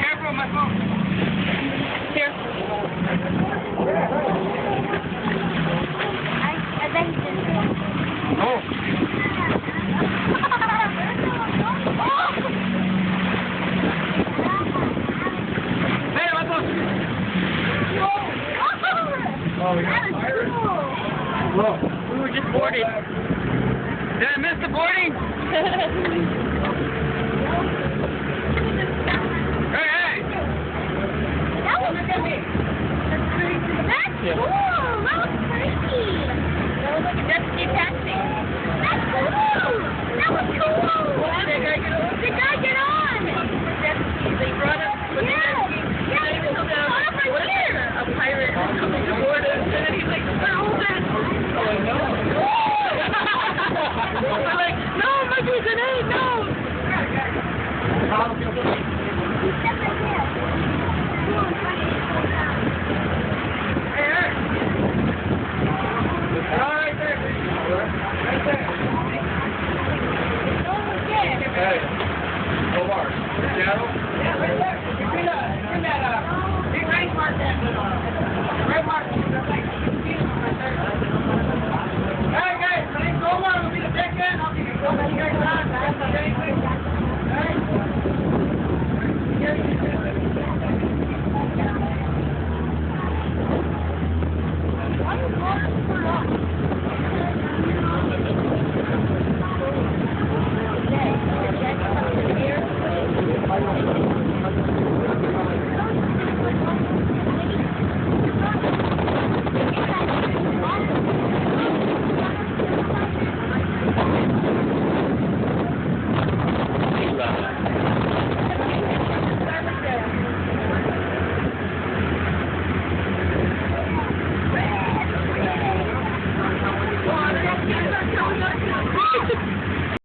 Careful, my phone. Here. I bet he did. Oh. Hey, my phone. Oh, yeah. Whoa. We were just boarded. Did I miss the boarding? Hey, hey! That was cool. That's cool. That was pretty. That was like a jet ski taxi.